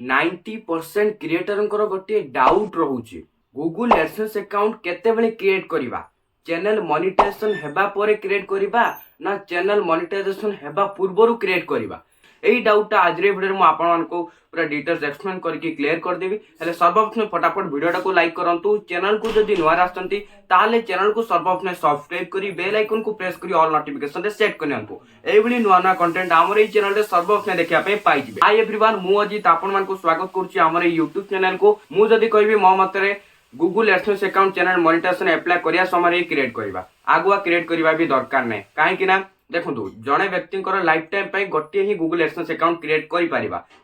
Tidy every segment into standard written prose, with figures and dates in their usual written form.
90% creator गोटे doubt रोचे Google AdSense account केतेबेले create करवा चैनल मोनेटाइजेशन हेबा परे क्रिएट करवा ना चैनल मोनेटाइजेशन हेबा पूर्वरु क्रिएट करवा यही डाउटा आज वीडियो में आपको पूरा डिटेल्स एक्सप्लेन करके क्लियर कर देबी। हेले सर्वप्रथम फटाफट वीडियोटा को लाइक करंतु, चैनल को जदि नुआ आछंती ताले चैनल को सर्वप्रथम सब्सक्राइब करी बेल आइकन को प्रेस करी ऑल नोटिफिकेशन रे सेट करनियंतु। एभली नुआ नुआ कंटेंट हमर ए चैनल रे सर्वप्रथम देखिया पे पाई जिवे। हाय एवरीवन, मु अजित आपन मान को स्वागत करछि हमर YouTube चैनल को। मु जदि कहबी मो मतरे Google AdSense account channel monetisation apply करिया समय क्रिएट करवा आगुआ क्रिएट करवा भी दरकार नै, काहे ना देखो जड़े व्यक्ति लाइफ टाइम गोटे ही गूगल एडसेंस अकाउंट क्रिएट कर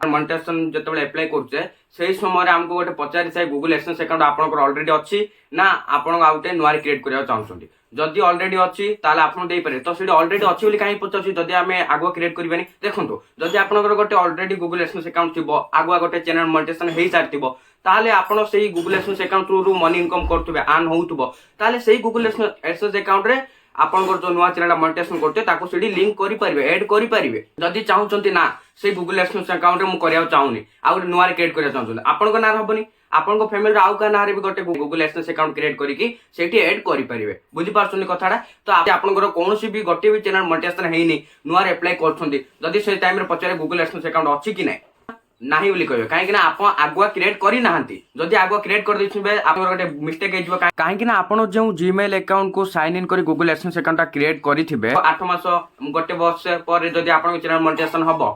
मोनेटाइजेशन जो अप्लाई करुचे से समय आमको गोटे पचारि थाए गूगल एडसेंस अकाउंट आपनकर ऑलरेडी अच्छी ना आपण आउटे नुआ क्रिएट करबा चाहछन्ती। जदि ऑलरेडी अच्छी ताले आपण देई पारे, तो सेडी ऑलरेडी अच्छी बोली काहे पचाछि जदि आमे आगुआ क्रिएट करबानी। देखंतु जदि आपनकर गोटे ऑलरेडी गूगल एडसेंस अकाउंट थिबो, आगुआ गोटे चैनल मोनेटाइजेशन हेई सारथिबो, ताले आपण सेही गूगल एडसेंस अकाउंट रु मनी इनकम करथुबे, अर्न होउथुबो, ताले सेही गूगल एडसेंस अकाउंट रे आपनकर जो नुआ चैनल मोनेटाइजेशन करते ताको सेडी लिंक करि परिबे, ऐड करि परिबे। जदि चाहउचंती ना से गूगल एडसेंस अकाउंट रे मु करिया चाहूनी आ नुआ क्रिएट करिया चाहउचंती, आपनकर नार हबनी, आपनको फैमिली रे आउ का नारे भी गोटे गूगल एडसेंस अकाउंट क्रिएट करिकि सेठी ऐड करि परिबे। बुझि पारछनी कथाडा। तो आपनकर कोनोसी भी गोटे भी चैनल मोनेटाइजेशन हेइनी नुआ अप्लाई करछंती, जदि से टाइम रे पचारे गूगल एडसेंस अकाउंट अछि कि नै नाही बोली कहबे, काहे कि ना आपण आगुआ क्रिएट करि नाहंती। जदि आगुआ क्रिएट कर दैछबे आपन गोटे मिस्टेक हे जिवो, काहे कि ना आपण जो जीमेल अकाउंट को साइन इन करी गूगल एडसेंस अकाउंट क्रिएट करिथिबे 8 मास गोटे वर्ष पर जदि आपण चैनल मोनेटाइजेशन हबो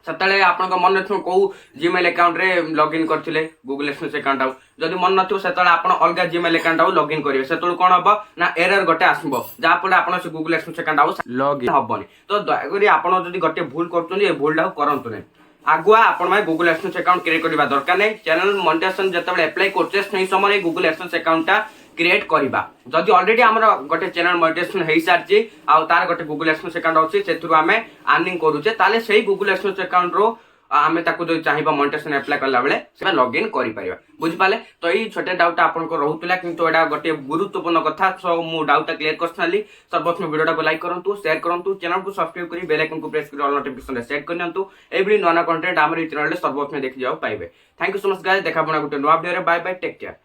सतले आपण मन नथो को जीमेल अकाउंट रे लॉगिन करथिले गूगल एडसेंस अकाउंट आउ जदि मन नथो सतले आपण अलगा जीमेल अकाउंट आउ लॉगिन करिवे, सेतल कोन हबो ना एरर गोटे आसबो जा पले आपण से गूगल एडसेंस अकाउंट आउ लॉगिन हबोनी। तो दया करी आपण जदि गोटे भूल करछन ए भूलटा करंतु नै। आगुआ आपण में गूगल एडसेंस अकाउंट क्रिएट करबा दरकार नै। चैनल मोनेटाइजेशन जतबे अप्लाई करछे सही समय गूगल एडसेंस अकाउंट क्रिएट करबा। जदि ऑलरेडी हमरा गोटे चैनल मोनेटाइजेशन हेई सारची आ तार गोटे गूगल एडसेंस अकाउंट अछि सेथुरु आमे अर्निंग करूचे, ताले सही गूगल एडसेंस अकाउंट रो आमे ताको जो चाहिबा मोनेटाइजेशन अप्लाई करला बेले से लॉगिन करि परिबा। बुझि पाले। तो ई छोटे डाउट आपनको रहउतला, किंतु एडा गोटे गुरुत्वपूर्ण कथा। सो मु डाउट क्लियर करछनाली। सर्वप्रथम वीडियोटा को लाइक करंतु, शेयर करंतु, चैनल को सब्सक्राइब करी बेल आइकन को प्रेस करी ऑल नोटिफिकेशन सेट करनियंतु। एवरी नया कंटेंट हमर ई चैनल रे सर्वप्रथम देखि जाओ पाइबे। Thank you so much guys. देखा बना गोटे नया वीडियो रे। Bye bye, take care.